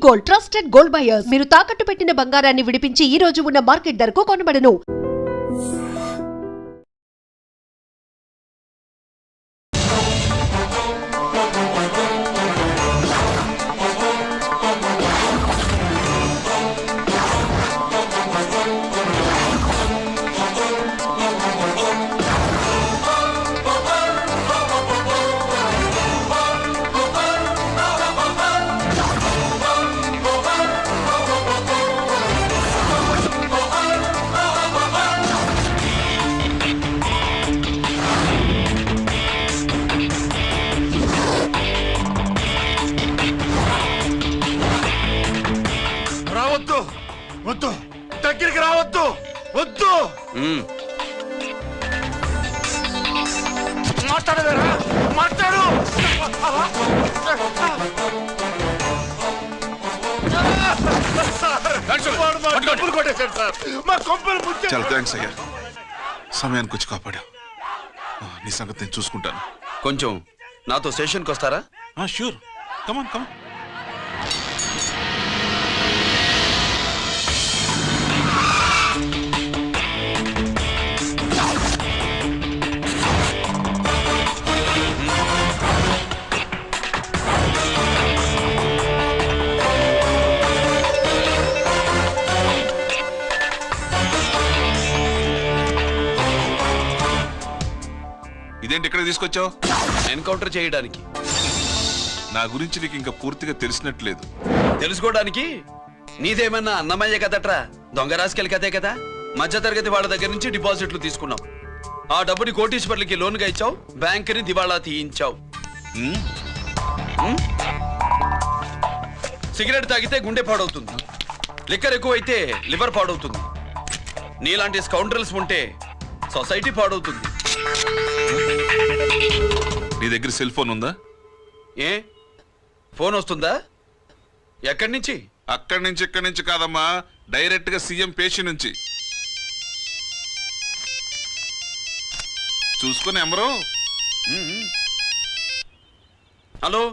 Gold, trusted gold buyers. మీరు తాకట్టు పెట్టిన బంగారాన్ని విడిపించి ఈ రోజు ఉన్న మార్కెట్ ధరకు కొనబడను. వద్దు, దగ్గరికి రావద్దు, వద్దు. మాట్లాడవేరా, మాట్లాడు. చాలా థ్యాంక్స్ అయ్యా, సమయానికి వచ్చి కాపాడా. నీ సంగతి నేను చూసుకుంటాను. కొంచెం నాతో స్టేషన్కి వస్తారా? షూర్, కమాన్ కమాన్. ఇదేంటి ఇక్కడ తీసుకొచ్చావు? ఎన్కౌంటర్ చేయడానికి. నా గురించి నీకు ఇంకా పూర్తిగా తెలిసినట్లేదు. తెలుసుకోవడానికి నీదేమన్నా అన్నమయ్య కదట్రా, దొంగ రాసుకెళ్ళి కదే కదా. మధ్యతరగతి వాళ్ళ దగ్గర నుంచి డిపాజిట్లు తీసుకున్నావు. ఆ డబ్బుని కోటీశ్వర్లకి లోన్గా ఇచ్చావు, బ్యాంకుని దివాళా తీయించావు. సిగరెట్ తాగితే గుండె పాడవుతుంది, లిక్కర్ ఎక్కువైతే లివర్ పాడవుతుంది. నీలాంటి స్కౌండ్రల్స్ ఉంటే సొసైటీ పాడవుతుంది. నీ దగ్గర సెల్ ఫోన్ ఉందా? ఏ ఫోన్ వస్తుందా? ఎక్కడి నుంచి? అక్కడి నుంచి ఇక్కడి నుంచి కాదమ్మా, డైరెక్ట్ గా సీఎం పేషి నుంచి. చూసుకుని ఎవరో. హలో,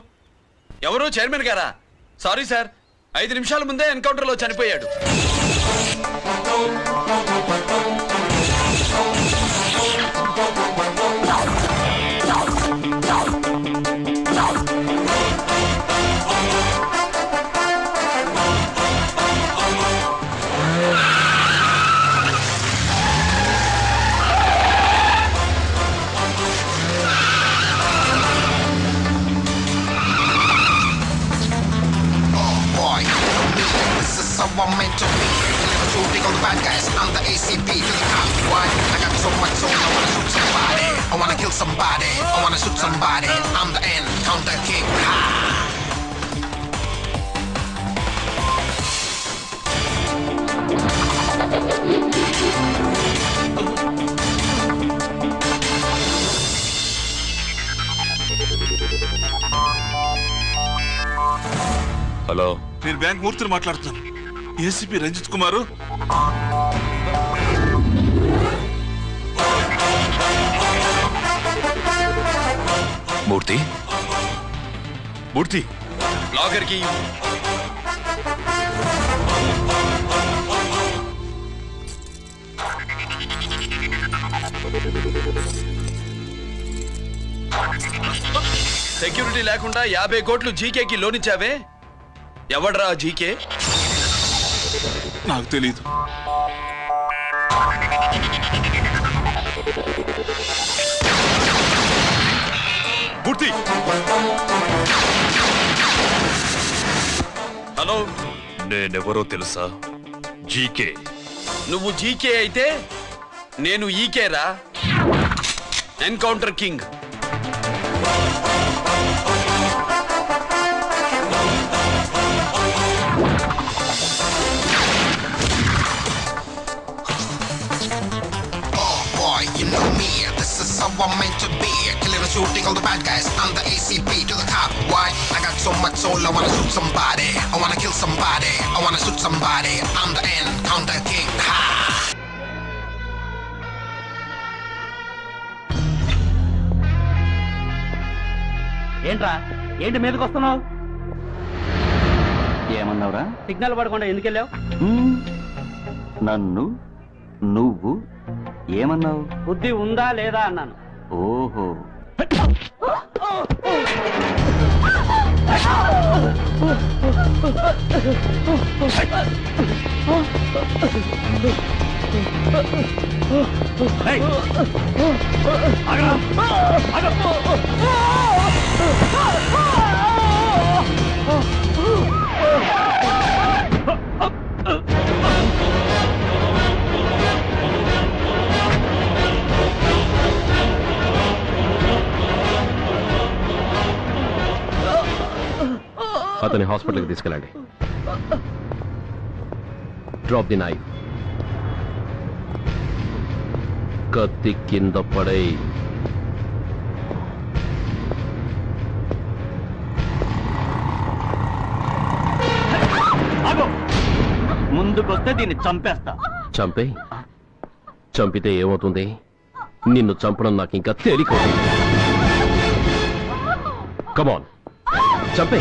ఎవరు? చైర్మన్ గారా? సారీ సార్, 5 నిమిషాల ముందే ఎన్కౌంటర్లో చనిపోయాడు. I'm meant to be. Never shooting all the bad guys. I'm the ACP to the top. Why? I got so much soul. I wanna shoot somebody. I wanna kill somebody. I wanna shoot somebody. I'm the Encounter King. Ha! Hello, నేను bank మూర్తిని మాట్లాడుతున్నాను. ACP Ranjith కుమారు. మూర్తి, మూర్తి, లాగర్కి security లేకుండా 50 కోట్లు జీకేకి loan ఇచ్చావే, ఎవడ్రా GK? నాకు తెలీదు. మూర్తి, hello, నేనెవరో తెలుసా? జీకే. నువ్వు జీకే అయితే నేను ఈకేరా, encounter king. I'm meant to be. Killing and shooting all the bad guys. I'm the ACP to the top. Why? I got so much soul. I wanna shoot somebody. I wanna kill somebody. I wanna shoot somebody. I'm the Encounter King. Ha! ఏంట్రా, ఏంటి మీదకి వస్తున్నావు? ఏమన్నావురా? Signal పడకుండా ఎందుకు వెళ్ళావు? నన్ను నువ్వు ఏమన్నావు? బుద్ధి ఉందా లేదా అన్నాను. ఓహో, అతని హాస్పిటల్కి తీసుకెళ్ళండి. Drop the knife. కత్తి కింద పడై. ముందుకొస్తే దీన్ని చంపేస్తా. చంపే. చంపితే ఏమవుతుంది? నిన్ను చంపడం నాకు ఇంకా తేలికవుతుంది. కమాన్, చంపే.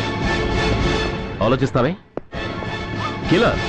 ఆలోచిస్తావే కిలర్?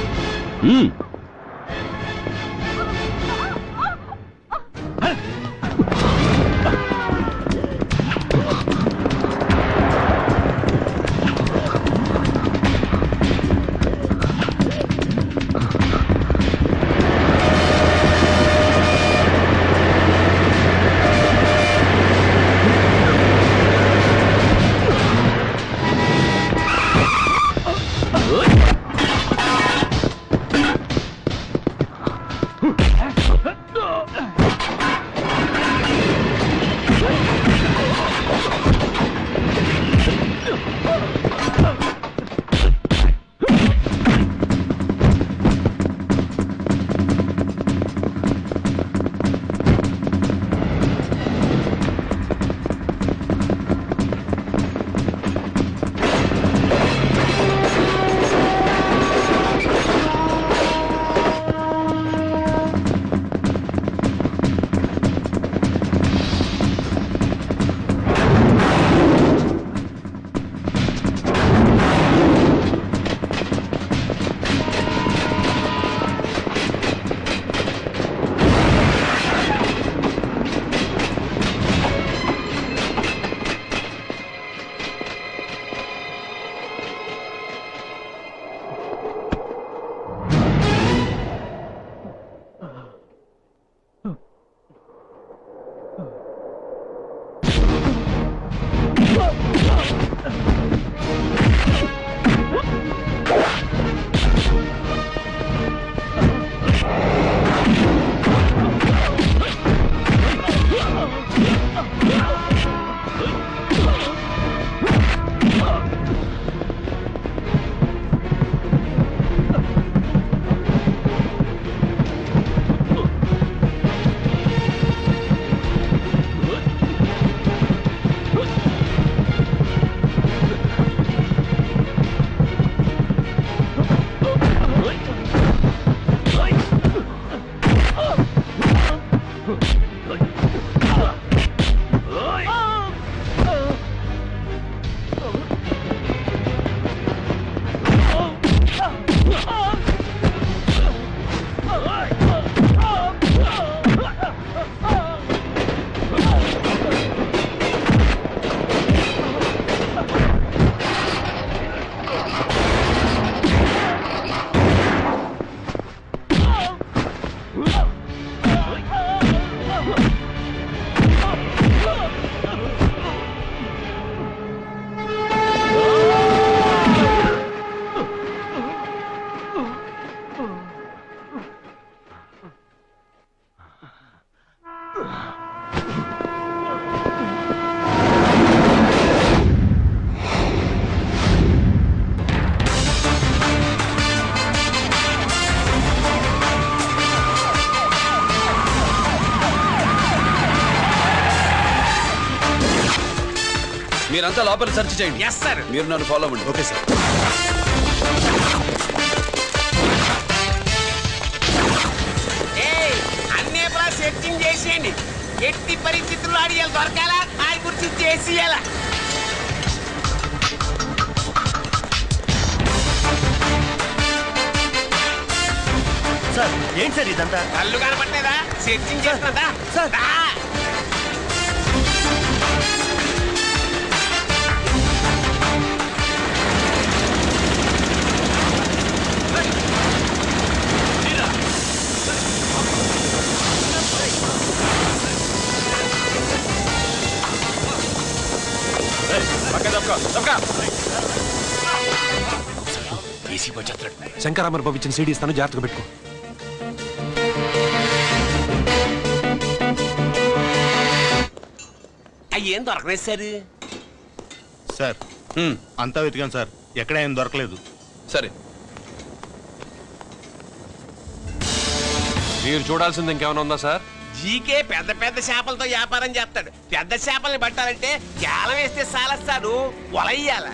మీరంతా లోపల సెర్చ్ చేయండి. Yes sir. మీరు నన్ను ఫాలో అవ్వండి. Okay sir. అన్ని సెర్చింగ్ చేసేయండి. ఎట్టి పరిస్థితుల్లో అడియాలి దొరకాలా ఆయన గురించి చేసేయాలా. సార్ ఏంటి సార్ ఇదంతా? కళ్ళు కనపట్టలేదా? సెర్చింగ్ చేస్తుందా? సార్. శంకరామర్ పంపించిన సీడీ ఇస్తాను, జాగ్రత్తగా పెట్టుకో. అయ్యేం దొరకలేదు సార్. సార్ అంతా వెతికాం సార్, ఎక్కడ ఏం దొరకలేదు. సరే, మీరు చూడాల్సింది ఇంకేమైనా ఉందా సార్? జీకే పెద్ద పెద్ద చేపలతో వ్యాపారం చేస్తాడు. పెద్ద చేపల్ని పట్టాలంటే జాలం వేస్తే సాలస్తాడు, వలయ్యాల.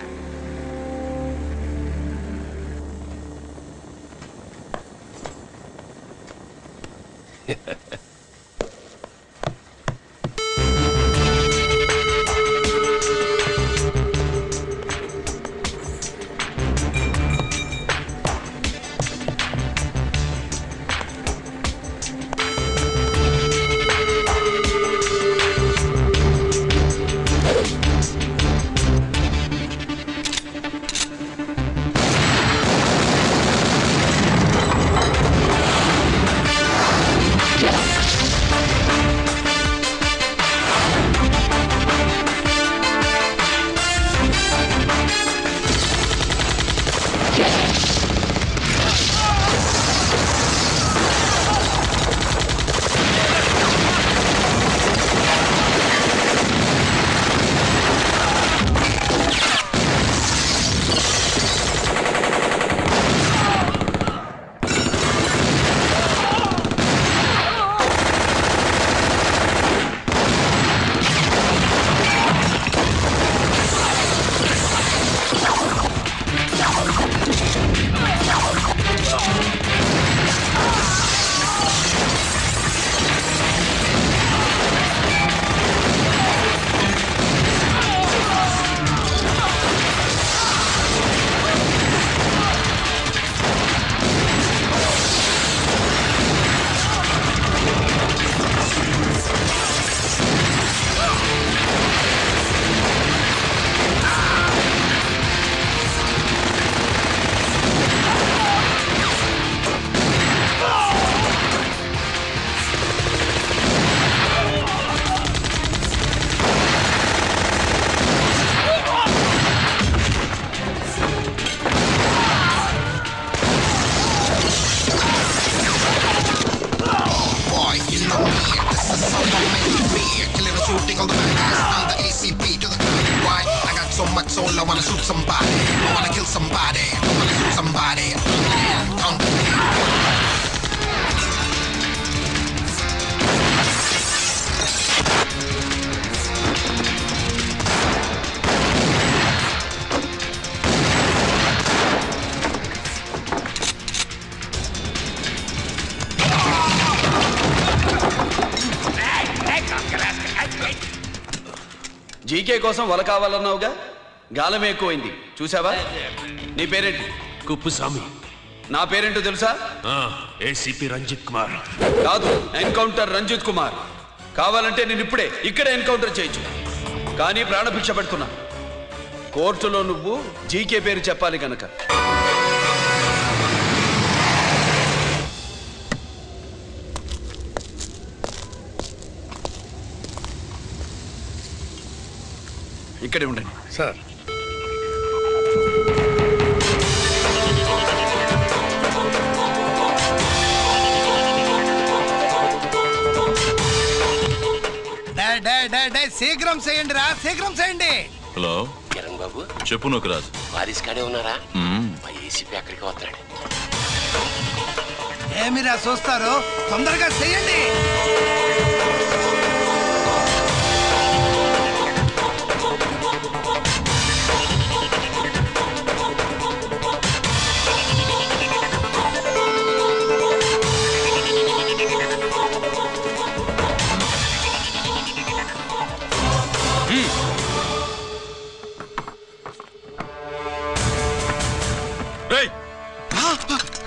soul, I wanna shoot somebody. I wanna kill somebody. I wanna shoot somebody. GK కోసం వల కావాలన్నావుగా, గాలం ఎక్కువైంది చూసావా? నీ పేరేంటి? కుప్పుస్వామి. నా పేరేంటో తెలుసా? ఏసీపీ రంజిత్ కుమార్. కాదు, ఎన్కౌంటర్ రంజిత్ కుమార్. కావాలంటే నేను ఇప్పుడే ఇక్కడే ఎన్కౌంటర్ చేయొచ్చు, కానీ ప్రాణభిక్ష పెడుతున్నా. కోర్టులో నువ్వు జీకే పేరు చెప్పాలి కనుక. ఇక్కడే ఉండండి సార్. శీఘ్రం చేయండి రా, శీఘ్రం చేయండి. హలో కిరణ్ బాబు, చెప్పు నూకరాజు. వారిస్ కాడే ఉన్నారా? మా ఏసీపీ అక్కడికి వస్తాడు. ఏమిరా చూస్తారు, తొందరగా చేయండి.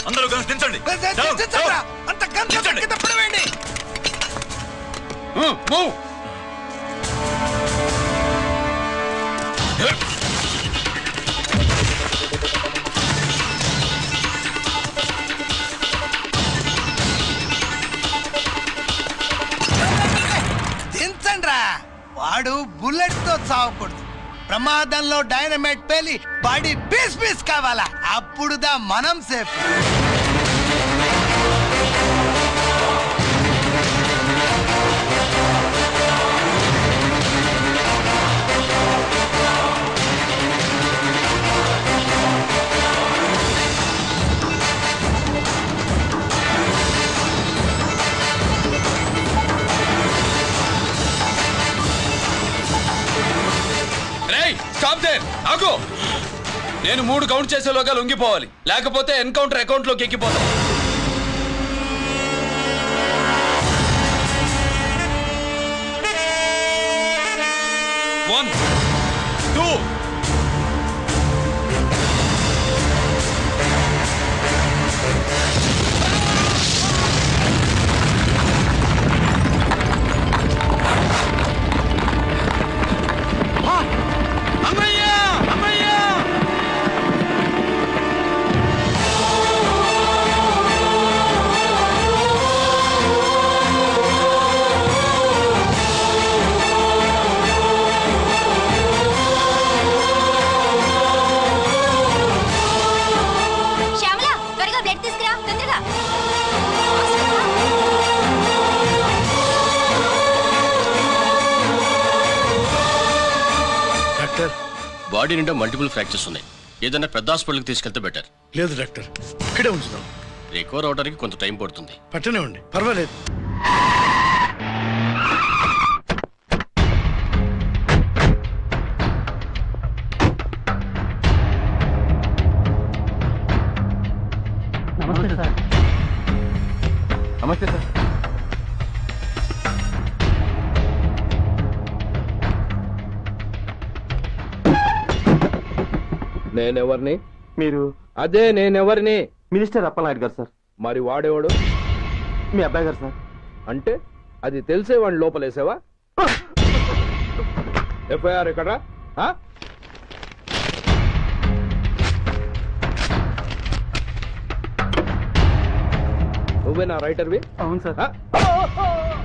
అందరూ గన్స్ దించండి. అంత గన్ కింద పడవేయండి. మూవ్. దించండ్రా. వాడు బుల్లెట్ తో చావకూడదు. ప్రమాదంలో డైనమైట్ పేలి బాడీ పీస్ పీస్ కావాలా. అప్పుడుదా మనం సేఫ్. Stop there. ఆగు. నేను 3 కౌంట్ చేసేలోగా లొంగిపోవాలి, లేకపోతే ఎన్కౌంటర్ అకౌంట్ లోకి ఎక్కిపోతాం. 1 2 బాడీ నిండా మల్టిపుల్ ఫ్రాక్చర్స్ ఉన్నాయి. ఏదైనా పెద్ద హాస్పిటల్కి తీసుకెళ్తే బెటర్. లేదు డాక్టర్, ఇక్కడే ఉంచుదాం. రికవర్ అవడానికి కొంత టైం పడుతుంది. పట్టనే ఉండి, పర్వాలేదు. నమస్తే సార్. నమస్తే సార్. నేనెవరిని? మీరు? అదే నేనెవరిని? మినిస్టర్ అప్పలనాయుడు గారు సార్. మరి వాడేవాడు? మీ అబ్బాయి గారు సార్. అంటే అది తెలిసేవాడిని లోపలేసావా? ఎఫ్ఐఆర్ ఎక్కడా? నువ్వే నా రైటర్వి? అవును సార్.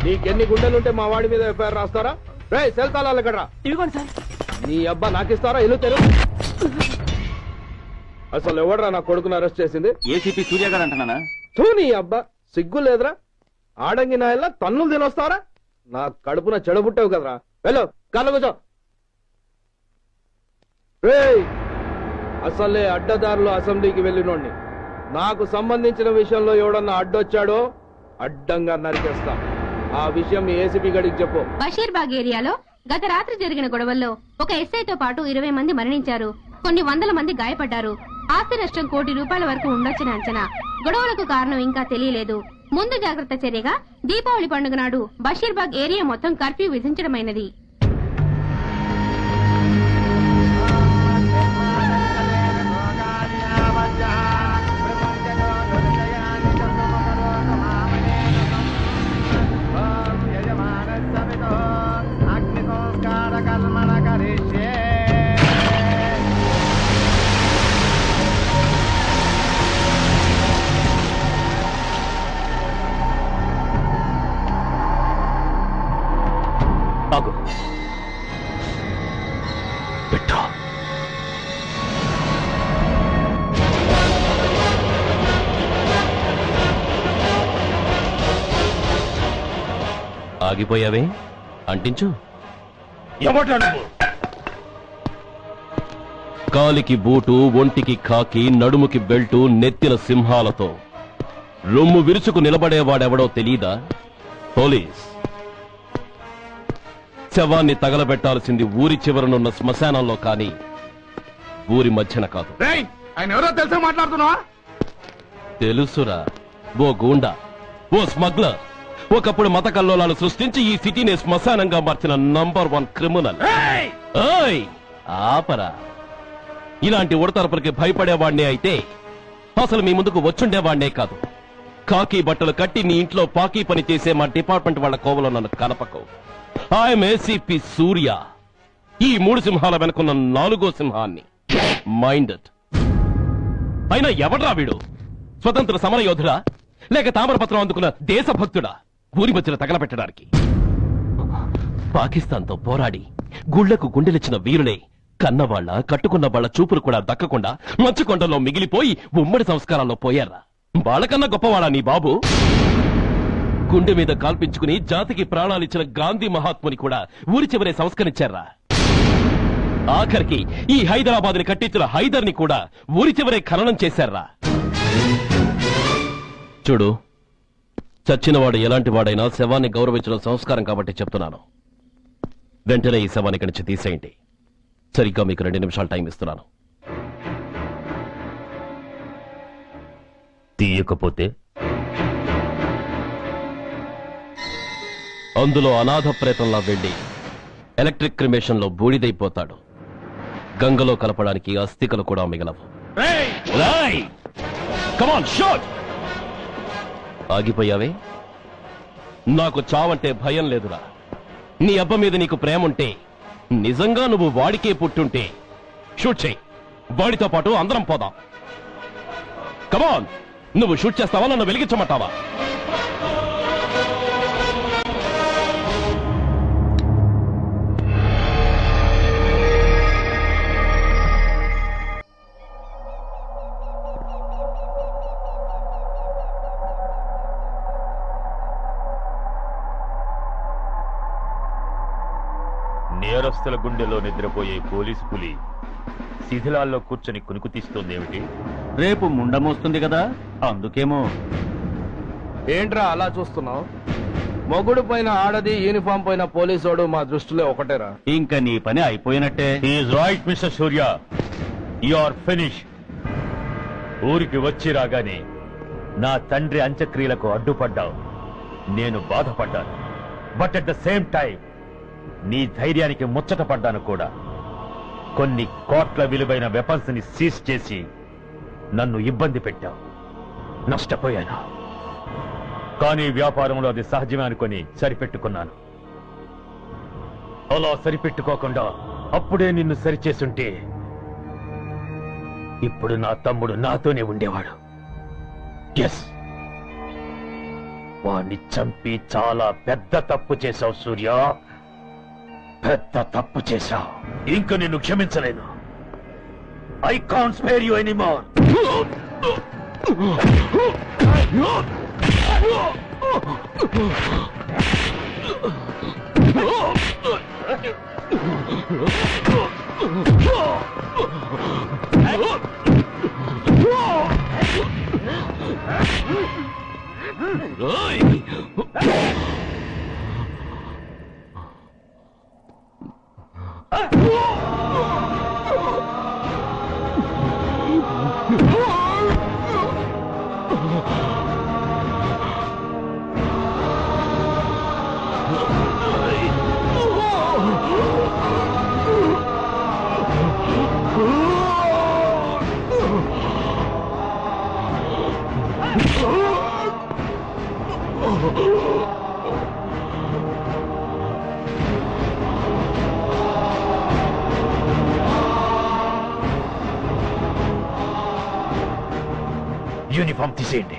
నీకెన్ని గుండెలుంటే మా వాడి మీద ఎఫ్ఐఆర్ రాస్తారా? రే సెల్ తాళాలు ఎక్కడ్రా? ఇదిగోండి సార్. నీ అబ్బా నాకిస్తారా? ఇల్లు తెరు. అసలు ఎవడరా నా కొడుకును అరెస్ట్ చేసింది? ఏసీపీ సూర్య గారు అంటున్నానా? నీ అబ్బా సిగ్గు లేదురా? ఆడంగి నాయల్లా తన్నులు తినొస్తారా? నా కడుపున చెడబుట్టావు కదరా. వెళ్ళు కాళ్ళ కూర్చో. అసలే అడ్డదారులు అసెంబ్లీకి వెళ్ళినోడిని. నాకు సంబంధించిన విషయంలో ఎవడన్నా అడ్డొచ్చాడో అడ్డంగా నరికేస్తా. ఆ విషయం ఏసీపీ గడికి చెప్పు. బషీర్బాగ్ ఏరియాలో గత రాత్రి జరిగిన గొడవల్లో ఒక ఎస్ఐతో పాటు 20 మంది మరణించారు. కొన్ని వందల మంది గాయపడ్డారు. ఆస్తి నష్టం ₹1 కోటి వరకు ఉండొచ్చిన అంచనా. గొడవలకు కారణం ఇంకా తెలియలేదు. ముందు జాగ్రత్త చర్యగా దీపావళి పండుగ నాడు బషీర్బాగ్ ఏరియా మొత్తం కర్ఫ్యూ విధించడమైనది. ఆగిపోయావే, అంటించు. కాలికి బూటు, ఒంటికి కాకి, నడుముకి బెల్టు, నెత్తిన సింహాలతో రొమ్ము విరుచుకు నిలబడేవాడెవడో తెలీదా? పోలీస్. శవాన్ని తగలబెట్టాల్సింది ఊరి చివరనున్న శ్మశానంలో కాని ఊరి మధ్యన కాదు. ఆయన ఎవరో తెలుసా మాట్లాడుతున్నావా? తెలుసురా. ఓ గూండా, ఓ స్మగ్లర్, ఒకప్పుడు మత కల్లోలాలు సృష్టించి ఈ సిటీని శ్మశానంగా మార్చిన నంబర్ 1 క్రిమినల్. ఆపరా. ఇలాంటి ఉడతరపులకి భయపడేవాడిని అయితే అసలు మీ ముందుకు వచ్చుండేవాడినే కాదు. కాకి బట్టలు కట్టి నీ ఇంట్లో పాకీ పని చేసే మా డిపార్ట్మెంట్ వాళ్ళ కోవలో నన్ను కలపకు. ఐఎమ్ ఏసీపీ సూర్య, ఈ 3 సింహాల వెనుకున్న 4వ సింహాన్ని. మైండెడ్. అయినా ఎవడ్రా వీడు? స్వతంత్ర సమర యోధుడా లేక తామరపత్రం అందుకున్న దేశభక్తుడా ఊరి మధ్యలో తగలబెట్టడానికి? పాకిస్తాన్తో పోరాడి గుళ్లకు గుండెలిచ్చిన వీరులే కన్నవాళ్ల కట్టుకున్న వాళ్ల చూపులు కూడా దక్కకుండా మంచుకొండలో మిగిలిపోయి ఉమ్మడి సంస్కారాల్లో పోయారా? వాళ్ళకన్నా గొప్పవాడా నీ బాబు? గుండె మీద కాల్పించుకుని జాతికి ప్రాణాలిచ్చిన గాంధీ మహాత్ముని కూడా ఊరి చివరే సంస్కరించారా? ఆఖరికి ఈ హైదరాబాద్ ని కట్టించిన హైదర్ ని కూడా ఊరి చివరే ఖననం చేశారా? చూడు, చచ్చినవాడు ఎలాంటి వాడైనా శవాన్ని గౌరవించడం సంస్కారం కాబట్టి చెప్తున్నాను. వెంటనే ఈ శవాన్ని ఇక్కడి నుంచి తీసేయండి. సరిగ్గా మీకు 2 నిమిషాలు టైం ఇస్తున్నాను. తీయకపోతే అందులో అనాథ ప్రేతంలా వెళ్లి ఎలక్ట్రిక్ క్రిమేషన్ లో బూడిదైపోతాడు. గంగలో కలపడానికి అస్థికలు కూడా మిగలవు. కమాన్ షాట్! ఆగిపోయావే? నాకు చావంటే భయం లేదురా. నీ అబ్బ మీద నీకు ప్రేమ ఉంటే, నిజంగా నువ్వు వాడికే పుట్టుంటే షూట్ చేయి. వాడితో పాటు అందరం పోదాం. కమాన్! నువ్వు షూట్ చేస్తావా, నన్ను వెలిగించమంటావా? నేరస్తుల గుండెలో నిద్రపోయే పోలీసు పులి శిథిలాల్లో కూర్చొని కునుకు తీస్తోందేమిటి? రేపు ముండమోస్తుంది కదా, అందుకేమో. ఏంట్రా అలా చూస్తున్నావు? మొగుడు పైన ఆడది, యూనిఫామ్ పైన పోలీసోడు మా దృష్టిలో ఒకటేరా. ఇంకా నీ పని అయిపోయినట్టే. Is right mister Surya, you are finish. ఊరికి వచ్చి రాగానే నా తండ్రి అంత్యక్రియలకు అడ్డుపడ్డావు. నేను బాధపడ్డాను. But at the same time నీ ధైర్యానికి ముచ్చట పడ్డాను కూడా. కొన్ని కోట్ల విలువైన వెపన్స్ ని సీజ్ చేసి నన్ను ఇబ్బంది పెట్టావు. నష్టపోయాను. కానీ వ్యాపారంలో అది సహజమే అనుకుని సరిపెట్టుకున్నాను. అలా సరిపెట్టుకోకుండా అప్పుడే నిన్ను సరిచేస్తుంటే ఇప్పుడు నా తమ్ముడు నాతోనే ఉండేవాడు. ఎస్, వాణ్ణి చంపి చాలా పెద్ద తప్పు చేశావు సూర్య. పెద్ద తప్పు చేశావు. ఇంక నిన్ను క్షమించలేను. I can't spare you anymore. Uniform తీసేయండి.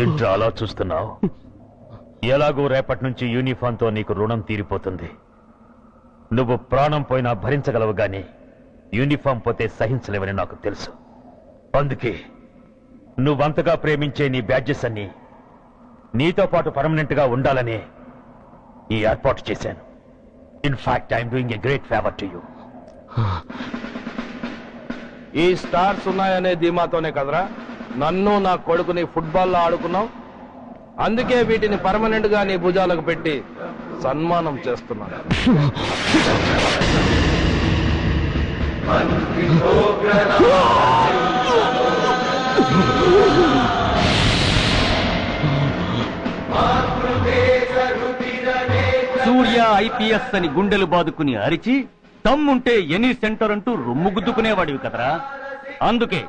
ఏంట్రా అలా చూస్తున్నావు? ఎలాగో రేపటి నుంచి యూనిఫామ్తో నీకు రుణం తీరిపోతుంది. నువ్వు ప్రాణం పోయినా భరించగలవు గాని యూనిఫామ్ పోతే సహించలేవని నాకు తెలుసు. అందుకే నువ్వంతగా ప్రేమించే నీ బ్యాడ్జెస్ అన్ని నీతో పాటు పర్మనెంట్ గా ఉండాలని ఈ ఏర్పాటు చేశాను. In fact I'm doing a great favour to you. ఈ స్టార్స్ ఉన్నాయనే ధీమాతోనే కదరా నన్ను నా కొడుకుని ఫుట్బాల్లో ఆడుకున్నావు. అందుకే వీటిని పర్మనెంట్ గా నీ భుజాలకు పెట్టి సన్మానం చేస్తున్నాను. సూర్య ఐపీఎస్ అని గుండెలు బాదుకుని అరిచి దమ్ముంటే ఎనీ సెంటర్ అంటూ రొమ్ము గుద్దుకునేవాడివి కదరా. అందుకే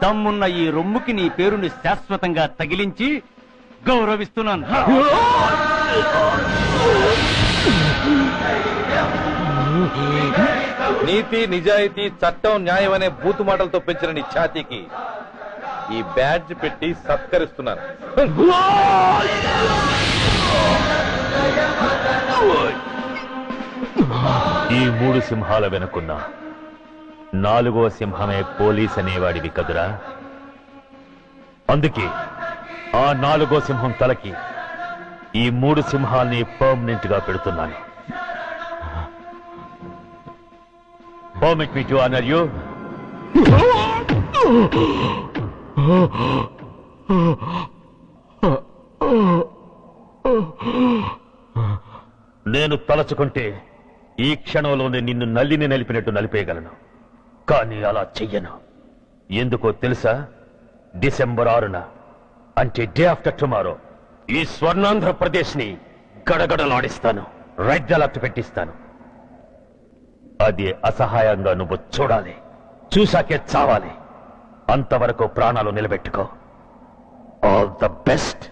దమ్మున్న ఈ రొమ్ముకి నీ పేరుని శాశ్వతంగా తగిలించి గౌరవిస్తున్నాను. నీతి, నిజాయితీ, చట్టం, న్యాయం అనే బూతు మాటలతో పెంచిన నీ ఛాతీకి ఈ బ్యాడ్జ్ పెట్టి సత్కరిస్తున్నాను. ఈ 3 సింహాల వెనుకున్న 4వ సింహమే పోలీస్ అనేవాడివి కదురా. అందుకే ఆ 4వ సింహం తలకి ఈ 3 సింహాల్ని పర్మనెంట్ గా పెడుతున్నాను. Permit me to honor you. నేను తలచుకుంటే ఈ క్షణంలోనే నిన్ను నల్లిని నలిపినట్టు నలిపేయగలను. కానీ అలా చెయ్యను. ఎందుకో తెలుసా? డిసెంబర్ 6న అంటే డే ఆఫ్టర్ టుమారో ఈ స్వర్ణాంధ్రప్రదేశ్ ని గడగడలాడిస్తాను. రెడ్ అలర్ట్ పెట్టిస్తాను. అది అసహాయంగా నువ్వు చూడాలి. చూశాకే చావాలి. అంతవరకు ప్రాణాలు నిలబెట్టుకో. All the best.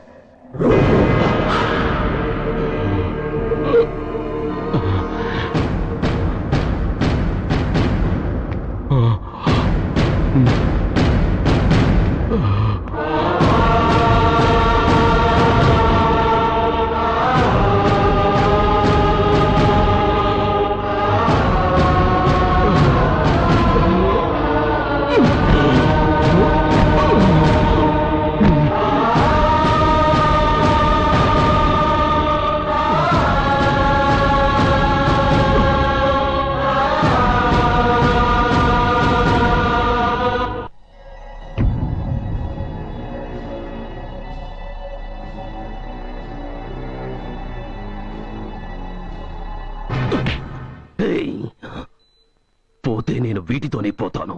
పోతే నేను వీటితోనే పోతాను,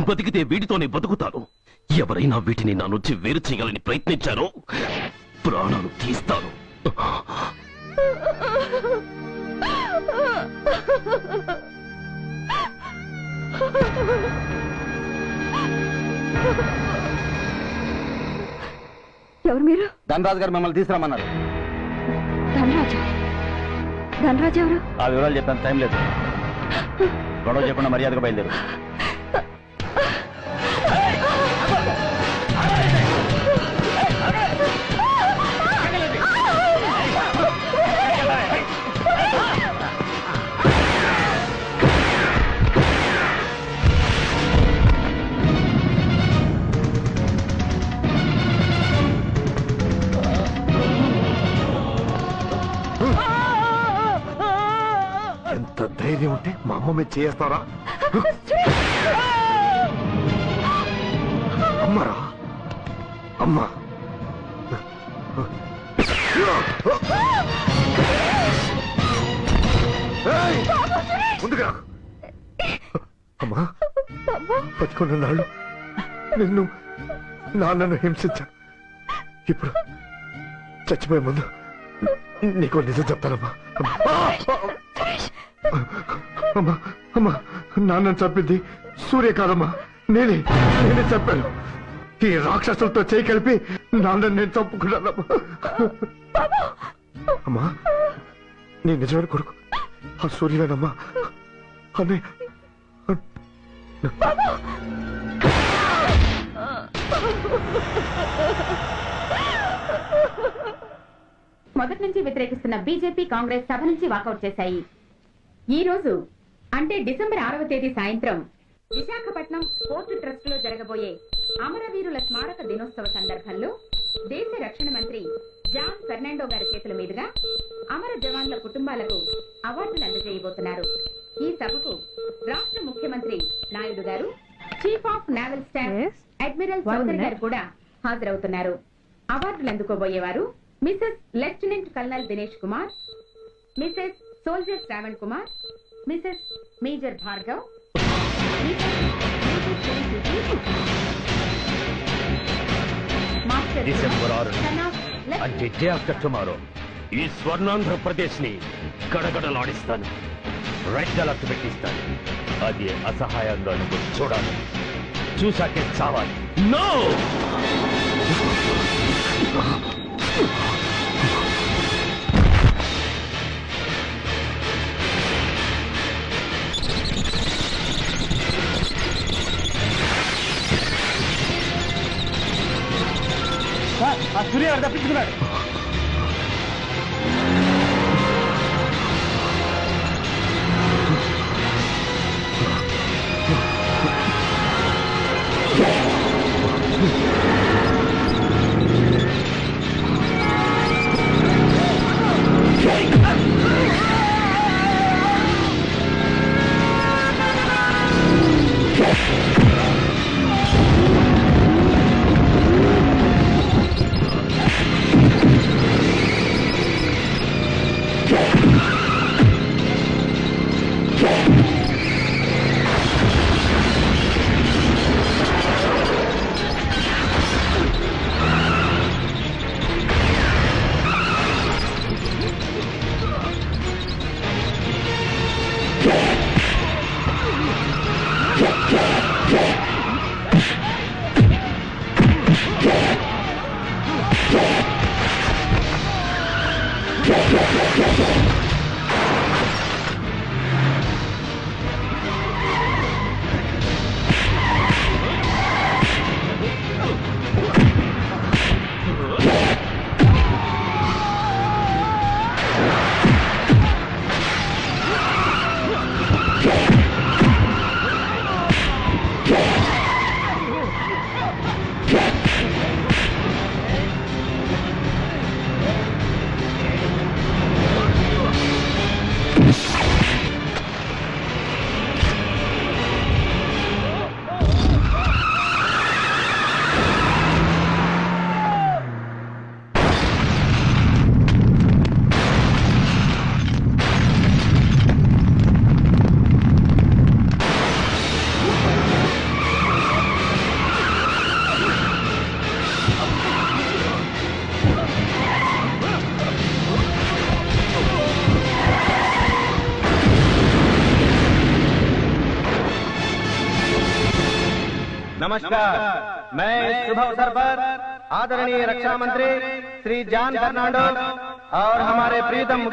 బతికితే వీటితోనే బతుకుతాను. ఎవరైనా వీటిని నా నుంచి వేరు చేయాలని ప్రయత్నించారో ప్రాణాలు తీస్తాను. ఎవరు మీరు? ధనరాజు గారు మిమ్మల్ని తీసుకురమ్మన్నారు. ధనరాజు? ధనరాజు ఎవరు? ఆ వివరాలు చెప్పాను, టైం లేదు. గొడవ చెప్పకుండా మర్యాదగా బయలుదేరు. ఎంత ధైర్యం ఉంటే మా అమ్మ మీద చేస్తారా? అమ్మరా అమ్మా, ముందుగా అమ్మా, బతుకున్న నాళ్ళు నిన్ను నాన్నను హింసించాను. ఇప్పుడు చచ్చిపోయే ముందు నీకు నిజం చెప్తానమ్మా. అమ్మా అమ్మా, నాన్నను చంపింది సూర్య కాదమ్మా, నేనే చెప్పాను. ఈ రాక్షసులతో చేయి కలిపి నాన్నని నేను చంపుకున్నానమ్మా. అమ్మా, నీ నిజమైన కొడుకు ఆ సూర్యవేనమ్మా. అనే మొదటి నుంచి వ్యతిరేకిస్తున్న బీజేపీ, కాంగ్రెస్ సభ నుంచి వాకౌట్ చేశాయి. ఈ రోజు అంటే డిసెంబర్ 6వ తేదీ సాయంత్రం విశాఖపట్నం పోర్టు ట్రస్ట్ లో జరగబోయే అమరవీరుల స్మారక దినోత్సవ సందర్భంలో దేశ రక్షణ మంత్రి జాన్ ఫెర్నాండో గారి చేతుల మీదుగా అమర జవాన్ల కుటుంబాలకు అవార్డులు అందజేయబోతున్నారు. ఈ సభకు రాష్ట్ర ముఖ్యమంత్రి నాయుడు గారు, chief of naval staff admiral Chowdary గారు కూడా హాజరవుతున్నారు. అవార్డులు అందుకోబోయేవారు Mrs lieutenant colonel Dinesh Kumar, Mrs soldier Shravan Kumar, Mrs major Bhargav, December 6 అంటే డే ఆఫ్టర్ టుమారో ఈ స్వర్ణాంధ్రప్రదేశ్ ని గడగడలాడిస్తాను. రెడ్ అలర్ట్ పెట్టిస్తాను. అది అసహాయంగా నువ్వు చూడాలి. చూసాకే చావాలి. నో సూర్య తప్పించుకున్నాడు. नमस्कार, मैं शुभ अवसर पर आदरणीय रक्षा मंत्री श्री जॉन फर्नांडो और हमारे प्रीतम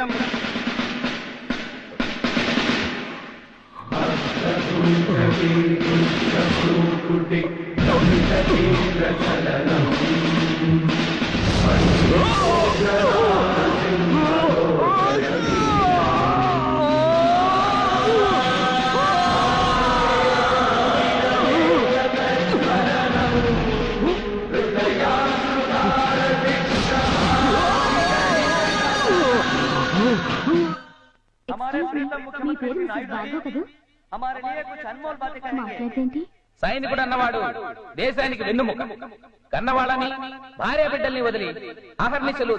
మీ పేరు మిసెస్ భార్గవ్ కదా? మాట్లాడేంటి? సైనికుడు అన్నవాడు దేశానికి వెన్నుముక. కన్నవాళ్ళని భార్య బిడ్డల్ని వదిలి అహర్నిశలు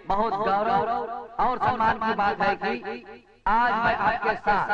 बहुत गौरव और सम्मान की बात है कि आज मैं आपके साथ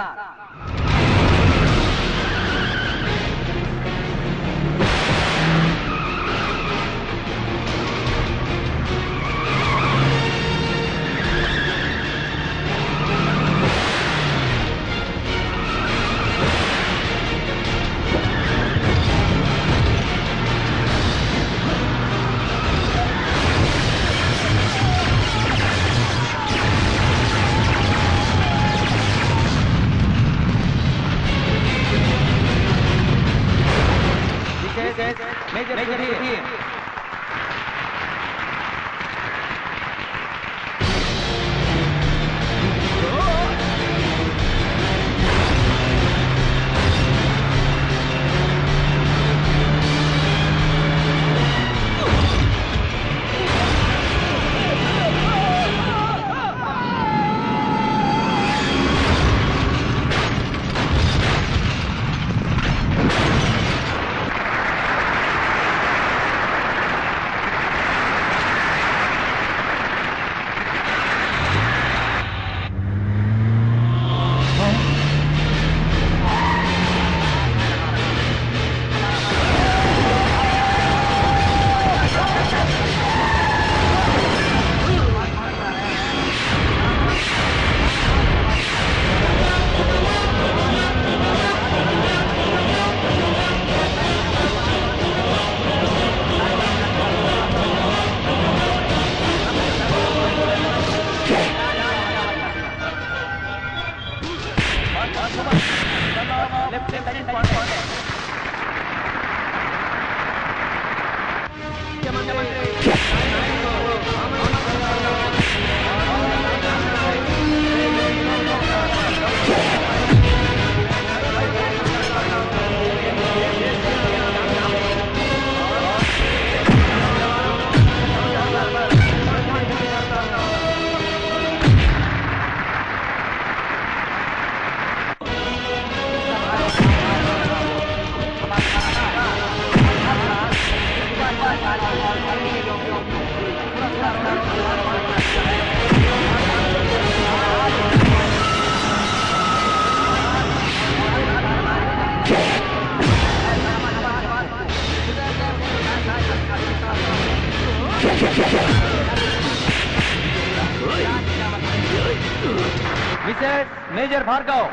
మిసెస్ మేజర్ భార్గవ్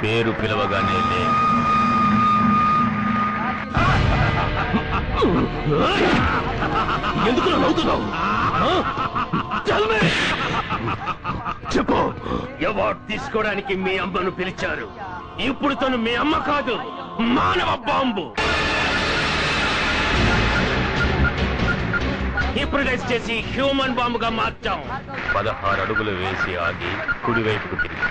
పేరు పిలవగానే లే. ఎందుకు నవ్వుతున్నావు? చెప్పు. అవార్డు తీసుకోవడానికి మీ అమ్మను పిలిచారు. ఇప్పుడు తను మీ అమ్మ కాదు, మానవ బాంబు. హిప్నటైజ్ చేసి హ్యూమన్ బాంబుగా మార్చాం. 16 అడుగులు వేసి ఆగి కుడివైపుకు తిరిగి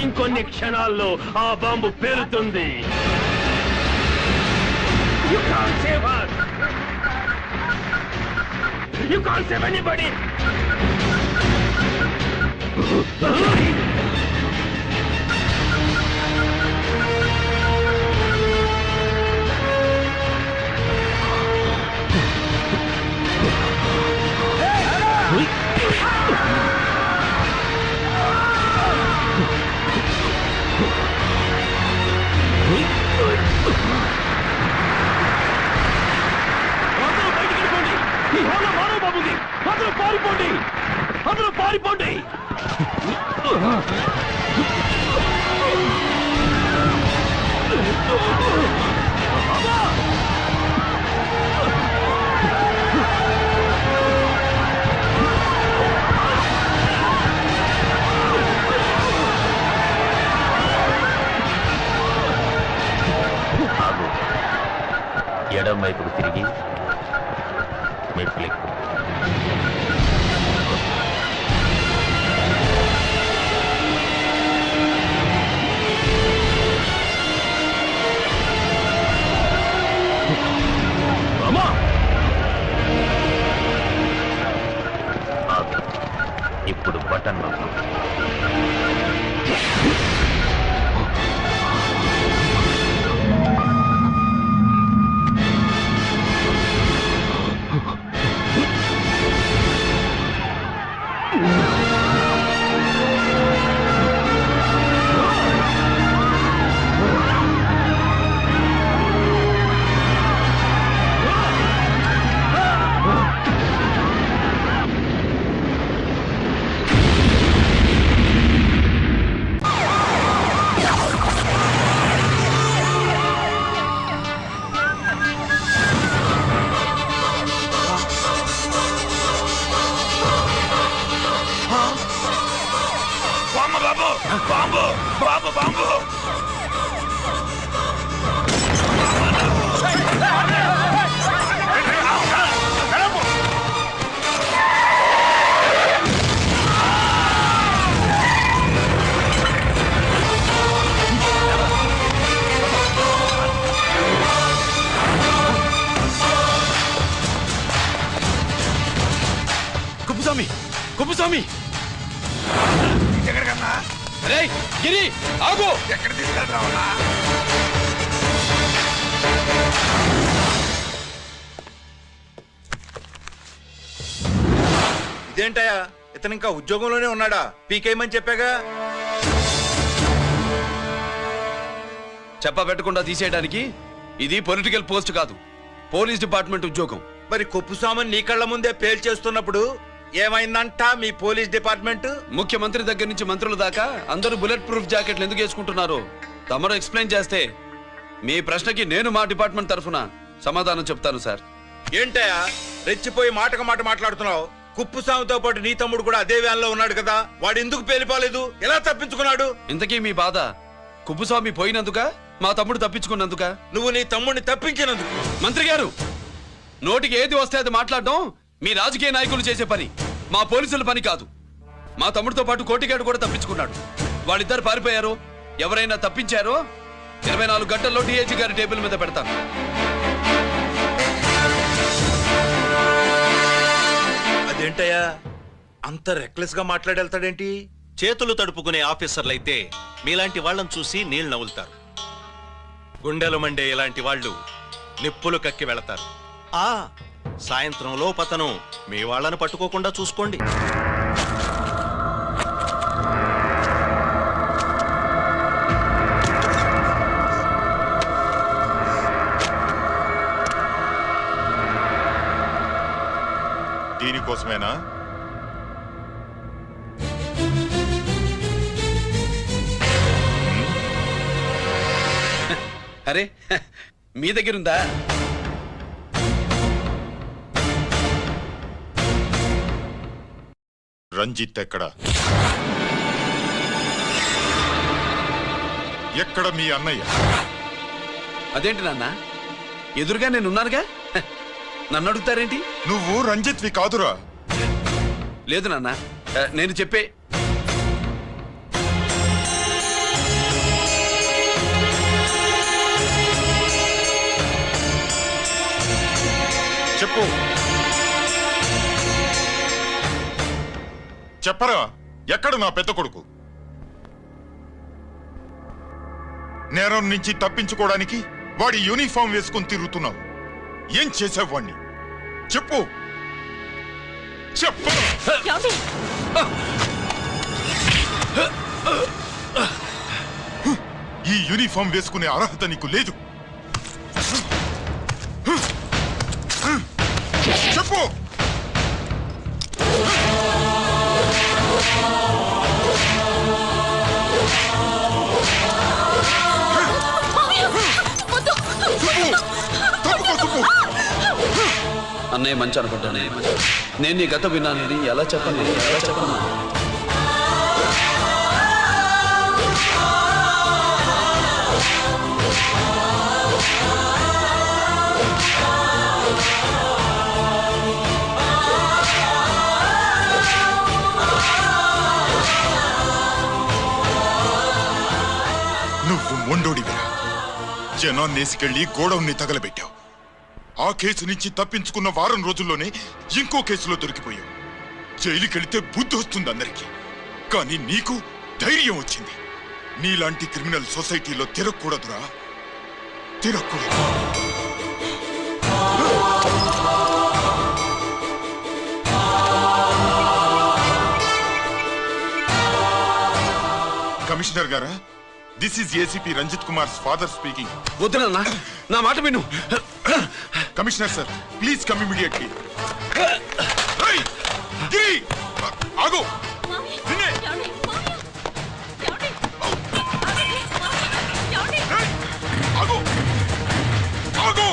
ఇంకొన్ని క్షణాల్లో ఆ bomb పేలుతుంది. You can't save us. You can't save anybody. అందరూ పారిపోండి, అందరూ పారిపోండి. ఎడం వైపుకు తిరిగి మెట్లెక్కు. ఇప్పుడు బటన్ నొక్కు. కుప్పుస్వామి ఎక్కడికన్నా రేయ్ గిరి ఆగు. ఎక్కడ తీసుకెళ్తావన్నా? ఇదేంటయ్యా, ఇతను ఇంకా ఉద్యోగంలోనే ఉన్నాడా? పీకేయమని చెప్పాగా. చెప్ప పెట్టకుండా తీసేయడానికి ఇది పొలిటికల్ పోస్ట్ కాదు, పోలీస్ డిపార్ట్మెంట్ ఉద్యోగం. మరి కుప్పుస్వామిని నీ కళ్ళ ముందే పేల్చేస్తున్నప్పుడు ఏమైందంట మీ పోలీస్ డిపార్ట్మెంట్? ముఖ్యమంత్రి దగ్గర నుంచి మంత్రుల దాకా అందరూ బుల్లెట్ ప్రూఫ్ జాకెట్లు ఎందుకు వేసుకుంటున్నారు తమరు ఎక్స్ప్లెయిన్ చేస్తే మీ ప్రశ్నకి నేను మా డిపార్ట్మెంట్ తరఫున సమాధానం చెప్తాను సార్. ఏంటయ్యా రెచ్చిపోయి మాటకు మాట మాట్లాడుతున్నావు? కుప్పుస్వామితో పాటు నీ తమ్ముడు కూడా అదే వ్యాన్లో ఉన్నాడు కదా, వాడు ఎందుకు పేలిపోలేదు? ఎలా తప్పించుకున్నాడు? ఇంతకీ మీ బాధ కుప్పుస్వామి పోయినందుక, మా తమ్ముడు తప్పించుకున్నందుక? నువ్వు నీ తమ్ముడిని తప్పించినందుకు. మంత్రి గారు, నోటికి ఏది వస్తే అది మాట్లాడడం మీ రాజకీయ నాయకులు చేసే పని, మా పోలీసుల పని కాదు. మా తమ్ముడితో పాటు కోటిగాడు కూడా తప్పించుకున్నాడు. వాళ్ళిద్దరు పారిపోయారు. ఎవరైనా తప్పించారో 24 గంటల్లో డిఐజీ గారి టేబుల్ మీద పెడతాను. అదేంటయ్యా అంత రెక్లెస్ గా మాట్లాడేళ్తాడేంటి? చేతులు తడుపుకునే ఆఫీసర్లైతే మీలాంటి వాళ్ళని చూసి నీళ్ళు నవ్వులుతారు. గుండెలు మండే ఇలాంటి వాళ్ళు నిప్పులు కక్కి వెళతారు. సాయంత్రంలో పతను మీ వాళ్ళని పట్టుకోకుండా చూసుకోండి. దీనికోసమేనా? అరే మీ దగ్గరుందా? రంజిత్ ఎక్కడ? ఎక్కడ మీ అన్నయ్య? అదేంటి నాన్న, ఎదురుగా నేనున్నానుగా, నన్ను అడుగుతారేంటి? నువ్వు రంజిత్వి కాదురా. లేదు నాన్న, నేను చెప్పే చెప్పు. చెప్పరా, ఎక్కడ నా పెద్ద కొడుకు? నేరం నుంచి తప్పించుకోవడానికి వాడి యూనిఫామ్ వేసుకుని తిరుగుతున్నావు. ఏం చేసావు వాణ్ణి? చెప్పు చెప్పు. ఈ యూనిఫామ్ వేసుకునే అర్హత నీకు లేదు. చెప్పు. అన్నయ్య మంచి అనుకుంటానే. నేను నీ గత విన్నానని ఎలా చెప్పను? నువ్వు మొండోడివిరా. జనాన్నేసుకెళ్లి గోడౌన్ని తగలబెట్టావు. ఆ కేసు నుంచి తప్పించుకున్న వారం రోజుల్లోనే ఇంకో కేసులో దొరికిపోయావు. జైలుకెళితే బుద్ధి వస్తుంది అందరికీ, కానీ నీకు ధైర్యం వచ్చింది. నీలాంటి క్రిమినల్ సొసైటీలో తిరగకూడదురా, తిరగకూడదు. కమిషనర్ గారా, this is ACP Ranjith Kumar father speaking. వద్దునన్నా, నా మాట విను. Commissioner sir, please come immediately. ఆగు. ఆగు. ఆగు.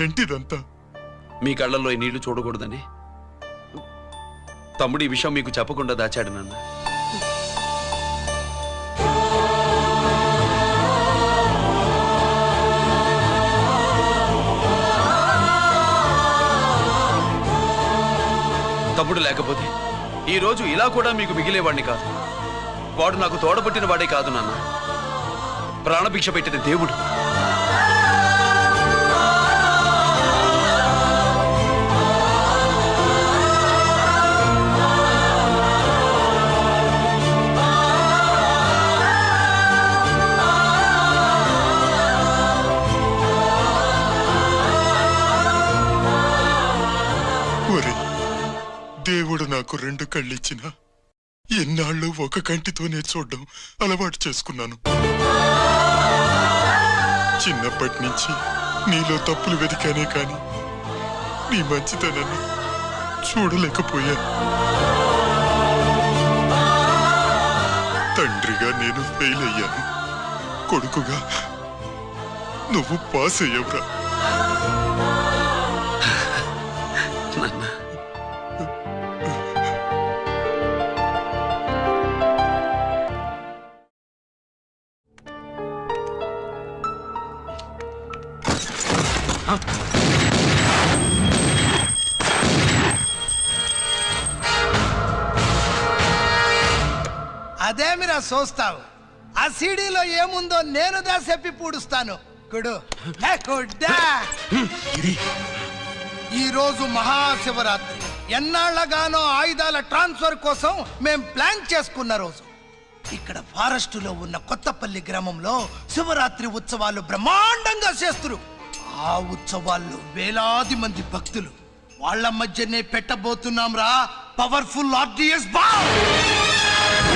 ఏంటిదంతా? మీ కళ్ళల్లో ఈ నీళ్లు చూడకూడదని తమ్ముడు ఈ విషయం మీకు చెప్పకుండా దాచాడు నాన్న. తమ్ముడు లేకపోతే ఈ రోజు ఇలా కూడా మీకు మిగిలేవాడిని కాదు. వాడు నాకు తోడబుట్టిన వాడే కాదు నాన్న, ప్రాణభిక్ష పెట్టిన దేవుడు. దేవుడు నాకు 2 కళ్ళిచ్చినా ఎన్నాళ్ళు ఒక కంటితోనే చూడడం అలవాటు చేసుకున్నాను. చిన్నప్పటి నుంచి నీలో తప్పులు వెతికానే కాని నీ మంచితనాన్ని చూడలేకపోయాను. తండ్రిగా నేను ఫెయిల్ అయ్యాను, కొడుకుగా నువ్వు పాస్ అయ్యవురా. అదేమిరా చూస్తావు? ఆ సీడీలో ఏముందో నేను చెప్పి పూడుస్తాను. కుడు కుడ్డా. ఈ రోజు మహాశివరాత్రి. ఎన్నాళ్లగానో ఆయుధాల ట్రాన్స్ఫర్ కోసం మేం ప్లాన్ చేసుకున్న రోజు. ఇక్కడ ఫారెస్టులో ఉన్న కొత్తపల్లి గ్రామంలో శివరాత్రి ఉత్సవాలు బ్రహ్మాండంగా చేస్తురు. ఆ ఉత్సవాల్లో వేలాది మంది భక్తులు. వాళ్ళ మధ్యనే పెట్టబోతున్నాం రా పవర్ఫుల్ ఆర్డిఎస్ బాంబ్.